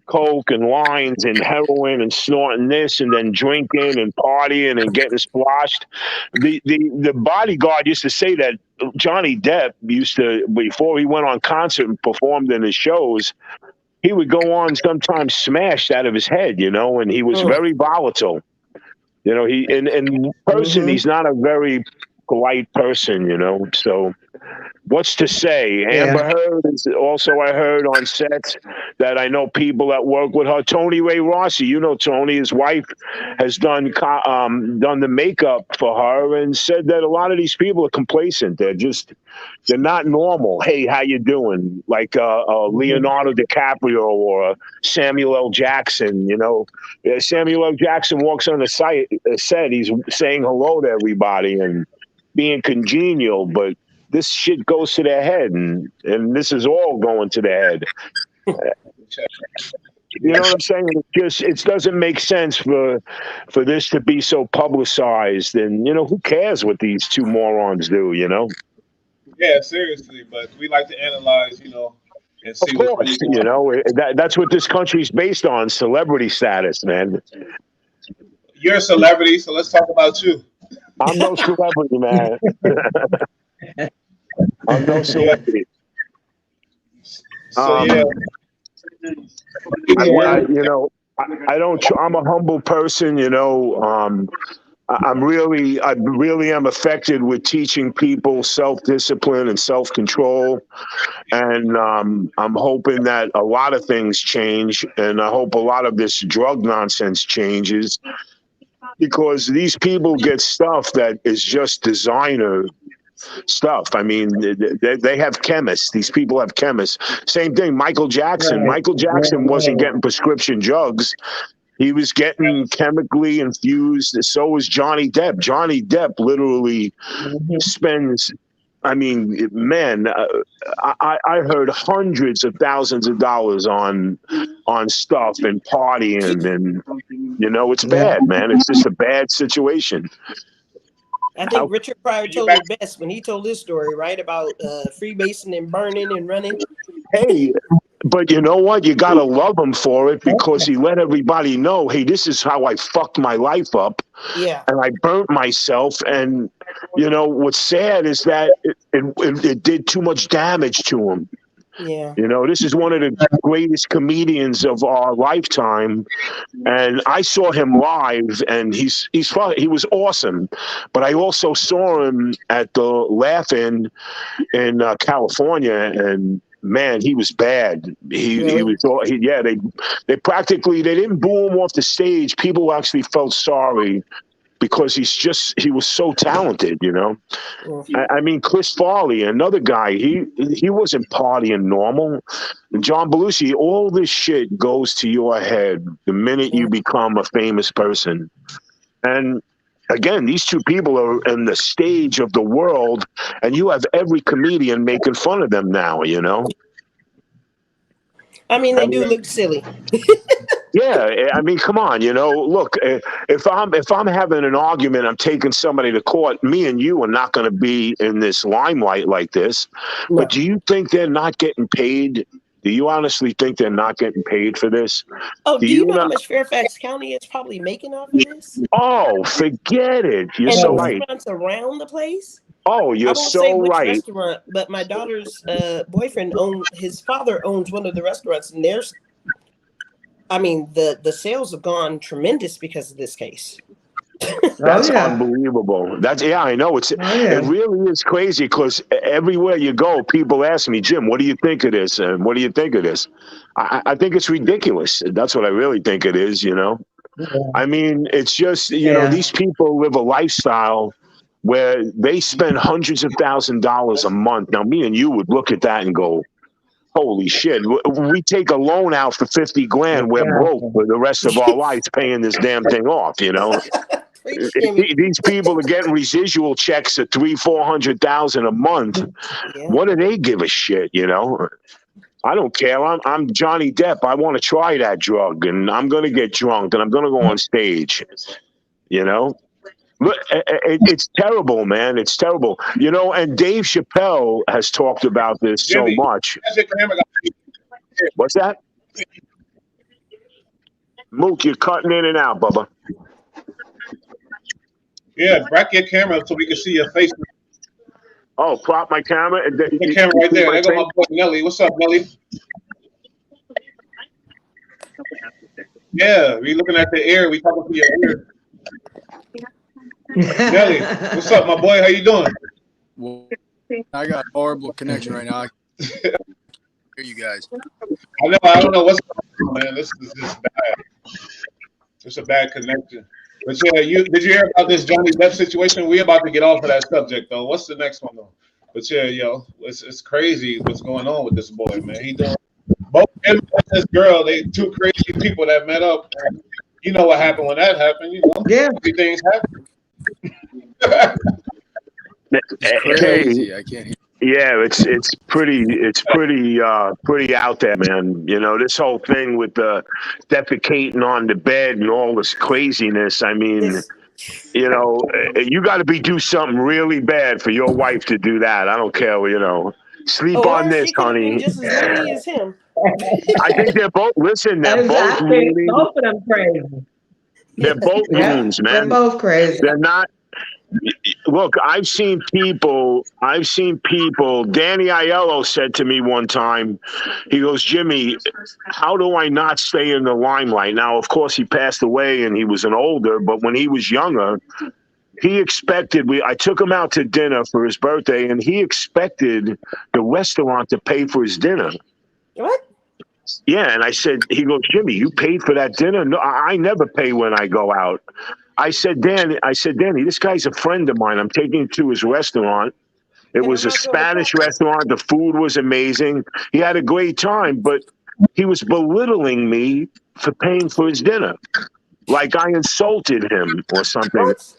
coke and lines and heroin and snorting this and then drinking and partying and getting splashed. The bodyguard used to say that Johnny Depp used to, before he went on concert and performed in his shows, he would go on sometimes smashed out of his head, and he was very volatile. He in person, he's not a very polite person, so what's to say? Yeah. Amber Heard is also, I heard on sets that I know people that work with her. Tony Ray Rossi, Tony, his wife, has done the makeup for her, and said that a lot of these people are complacent. They're not normal. Hey, how you doing? Like Leonardo DiCaprio or Samuel L. Jackson. Samuel L. Jackson walks on the set. He's saying hello to everybody and being congenial, but this shit goes to their head, and this is all going to their head. You know what I'm saying? It doesn't make sense for this to be so publicized. And who cares what these two morons do? Yeah, seriously. But we like to analyze, and Of see what's course, really going on. that's what this country's based on: celebrity status, man. You're a celebrity, so let's talk about you. I'm no celebrity, man. I'm no Yeah. celebrity. So yeah, I I don't. I'm a humble person. I really am affected with teaching people self-discipline and self-control, and I'm hoping that a lot of things change, and I hope a lot of this drug nonsense changes, because these people get stuff that is just designer stuff. I mean, they have chemists. These people have chemists. Same thing. Michael Jackson. Right. Michael Jackson wasn't getting prescription drugs. He was getting chemically infused. So was Johnny Depp. Johnny Depp literally spends. I mean, man, I heard hundreds of thousands of dollars on stuff and partying, and it's bad, man. It's just a bad situation. I think Richard Pryor told it best when he told his story, right, about Freemason and burning and running. Hey, but you know what? You gotta love him for it, because he let everybody know, hey, this is how I fucked my life up. Yeah. And I burnt myself. And what's sad is that it did too much damage to him. Yeah. This is one of the greatest comedians of our lifetime, and I saw him live, and he was awesome. But I also saw him at the Laugh-In in California, and man, he was bad. He was they practically, they didn't boo him off the stage. People actually felt sorry, because he was so talented, I mean, Chris Farley, another guy, he wasn't partying normal. John Belushi, all this shit goes to your head the minute you become a famous person. And again, these two people are in the stage of the world, and you have every comedian making fun of them now, I mean, they do look silly. Yeah, I mean, come on, look, if I'm having an argument, I'm taking somebody to court, me and you are not going to be in this limelight like this. No. But do you think they're not getting paid? Do you honestly think they're not getting paid for this? Oh, do you know how much Fairfax County is probably making off of this? Oh, forget it. You're and so the right. restaurants around the place? Oh, you're I won't so say which right. restaurant, but my daughter's boyfriend his father owns one of the restaurants, and the sales have gone tremendous because of this case. That's unbelievable. I know. It really is crazy, because everywhere you go, people ask me, Jim, what do you think of this? And what do you think of this? I think it's ridiculous. That's what I really think it is, I mean, it's just, these people live a lifestyle where they spend hundreds of $1,000s a month. Now, me and you would look at that and go, holy shit, we take a loan out for 50 grand. We're broke for the rest of our lives paying this damn thing off, These people are getting residual checks at $300,000-$400,000 a month. Yeah. What do they give a shit, I don't care. I'm Johnny Depp. I want to try that drug, and I'm going to get drunk, and I'm going to go on stage, Look, it's terrible, man. It's terrible. And Dave Chappelle has talked about this so much. What's that? Mook, you're cutting in and out, Bubba. Yeah, back your camera so we can see your face. Oh, prop my camera. The camera right there. There go my boy Nelly. What's up, Nelly? Yeah, we looking at the air. We talking to your ear. Nelly, what's up, my boy? How you doing? Well, I got horrible connection right now. I can't hear you guys. I don't know what's going on, man. This is just bad. It's a bad connection. But yeah, did you hear about this Johnny Depp situation? We about to get off of that subject though. What's the next one though? But yeah, it's crazy what's going on with this boy, man. He doing both him and this girl. They two crazy people that met up. You know what happened when that happened? Yeah, things happen. It's crazy. I can't hear. Yeah, it's pretty out there, man. You know, this whole thing with the defecating on the bed and all this craziness. I mean, This, you know, you got to be do something really bad for your wife to do that. I don't care, you know. Sleep on or this, she could have been honey. just as loony as him. I think they're both. Listen, they're both I think loony. both of them crazy. They're both Yeah, loons, they're man. both crazy. They're not. Look, I've seen people. Danny Aiello said to me one time, he goes, Jimmy, how do I not stay in the limelight? Now, of course, he passed away and he was an older, but when he was younger, he expected I took him out to dinner for his birthday, and he expected the restaurant to pay for his dinner. What? Yeah, and I said, he goes, Jimmy, you paid for that dinner? No, I never pay when I go out. I said, Danny, this guy's a friend of mine. I'm taking him to his restaurant. It And I'm was a not going to Spanish pay. restaurant. The food was amazing. He had a great time, but he was belittling me for paying for his dinner, like I insulted him or something. What?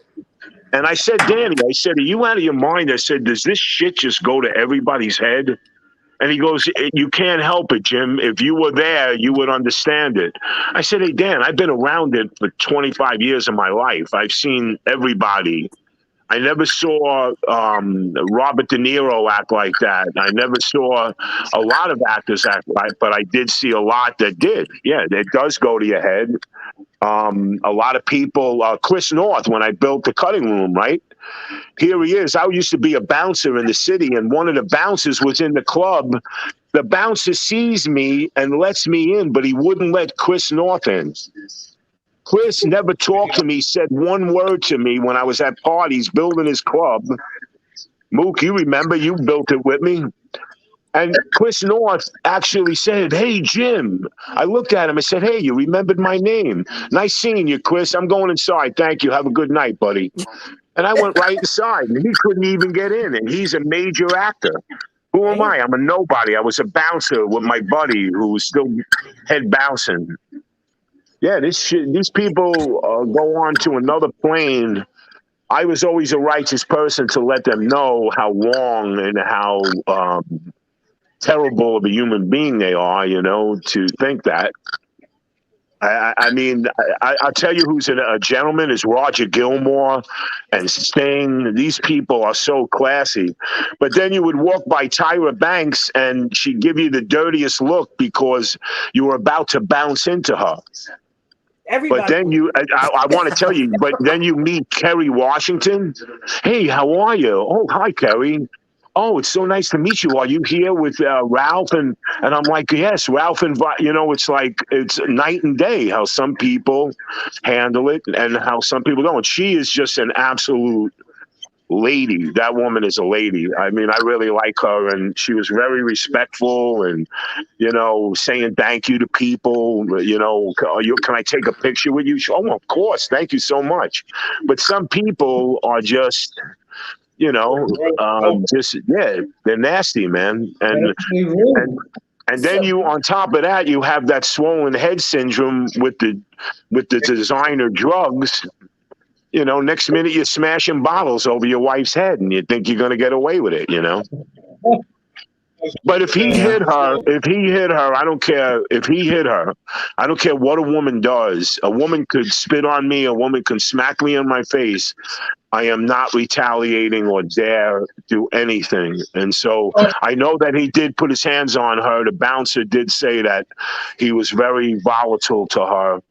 And I said, Danny, are you out of your mind? I said, does this shit just go to everybody's head? And he goes, you can't help it, Jim. If you were there, you would understand it. I said, hey, Dan, I've been around it for 25 years of my life. I've seen everybody. I never saw Robert De Niro act like that. I never saw a lot of actors act like, but I did see a lot that did. Yeah, it does go to your head. A lot of people, Chris North, when I built the cutting room, right? Here he is. I used to be a bouncer in the city, and one of the bouncers was in the club. The bouncer sees me and lets me in, but he wouldn't let Chris North in. Chris never talked to me, said one word to me when I was at parties building his club. Mook, you remember, you built it with me. And Chris North actually said, hey, Jim. I looked at him and said, hey, you remembered my name. Nice seeing you, Chris. I'm going inside. Thank you. Have a good night, buddy. And I went right inside, and he couldn't even get in, and he's a major actor. Who am I? I'm a nobody. I was a bouncer with my buddy who was still head bouncing. Yeah, these people go on to another plane. I was always a righteous person to let them know how wrong and how terrible of a human being they are, you know, to think that. I mean, I'll tell you who's a gentleman is Roger Gilmore and Sting. These people are so classy. But then you would walk by Tyra Banks and she'd give you the dirtiest look because you were about to bounce into her. Everybody. But then I want to tell you, but then you meet Kerry Washington. Hey, how are you? Oh, hi, Kerry. Oh, it's so nice to meet you. Are you here with Ralph? And I'm like, yes, Ralph. And, you know, it's like it's night and day how some people handle it and how some people don't. She is just an absolute lady. That woman is a lady. I mean, I really like her. And she was very respectful and, you know, saying thank you to people. You know, can I take a picture with you? Oh, of course. Thank you so much. But some people are just... you know, they're nasty, man. And then you, on top of that, you have that swollen head syndrome with the designer drugs. You know, next minute you're smashing bottles over your wife's head, and you think you're going to get away with it. You know. But if he hit her, I don't care. If he hit her, I don't care what a woman does. A woman could spit on me. A woman could smack me in my face. I am not retaliating or dare do anything. And so I know that he did put his hands on her. The bouncer did say that he was very volatile to her.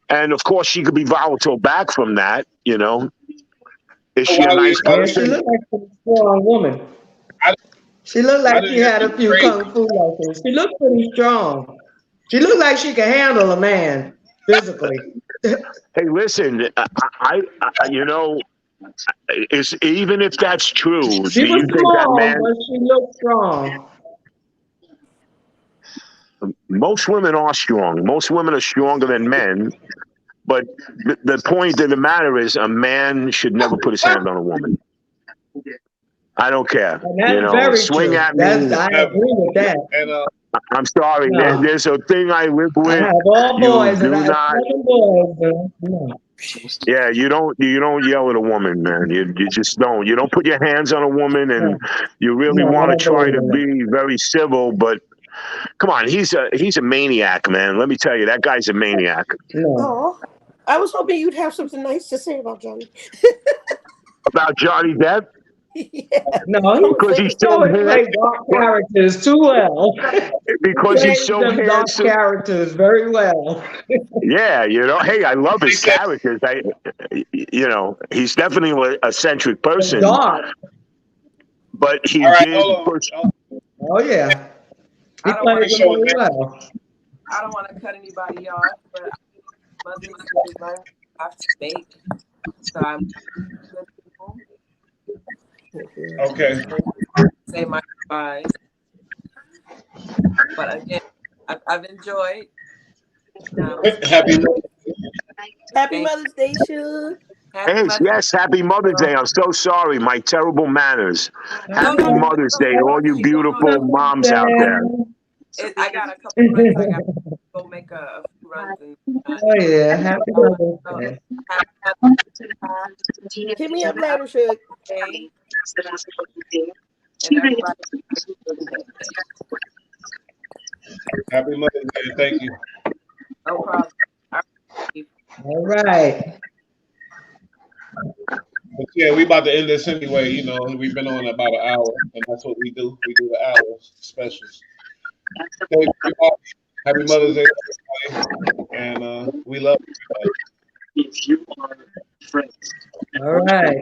And of course, she could be volatile back from that, you know. Is she a nice person? She looked like a strong woman. She looked like she had a few kung fu lessons. She looked pretty strong. She looked like she could handle a man physically. Hey, listen, I you know, even if that's true, she was small, but she looked strong. Most women are strong. Most women are stronger than men. But the point of the matter is, a man should never put his hand on a woman. I don't care. You know, swing true. at me. I agree with that. I'm sorry. No. There's a thing I live with. I have all boys, and I have 7 boys. No. Yeah, you don't yell at a woman, man. You just don't. You don't put your hands on a woman, and you really No, I want to don't try believe to in that. be very civil. But come on, he's a maniac, man. Let me tell you, that guy's a maniac. No. Oh, I was hoping you'd have something nice to say about Johnny. About Johnny Depp, Yeah. No, because he he's so always handsome. played dark characters too well. Because he's Plays so them dark handsome. characters very well. Yeah, hey, I love He his said, characters. He's definitely an eccentric But person, dark. but he all right, did hold push. on. Oh yeah. He I don't plays want them Show very it. well. I don't want to cut anybody off, but Mother's Day is my have to make. So I'm good people. Okay. Say my goodbyes. But again, I've enjoyed. Happy Happy Mother's Day, Suge. Happy Hey, Mother's yes, happy Mother's Day. I'm so sorry, my terrible manners. Happy no, Mother's Day to all you you beautiful moms out there. I got a couple runs. I got to go make a few runs. And, Oh yeah, happy Mother's Day. Hit me up later, Suge. Day. And everybody, Happy Mother's Day. Thank you. no problem. All right. But yeah, we about to end this anyway. We've been on about an hour, and that's what we do. We do the hour specials. Thank you. Happy Mother's Day, everybody. And we love everybody. All right.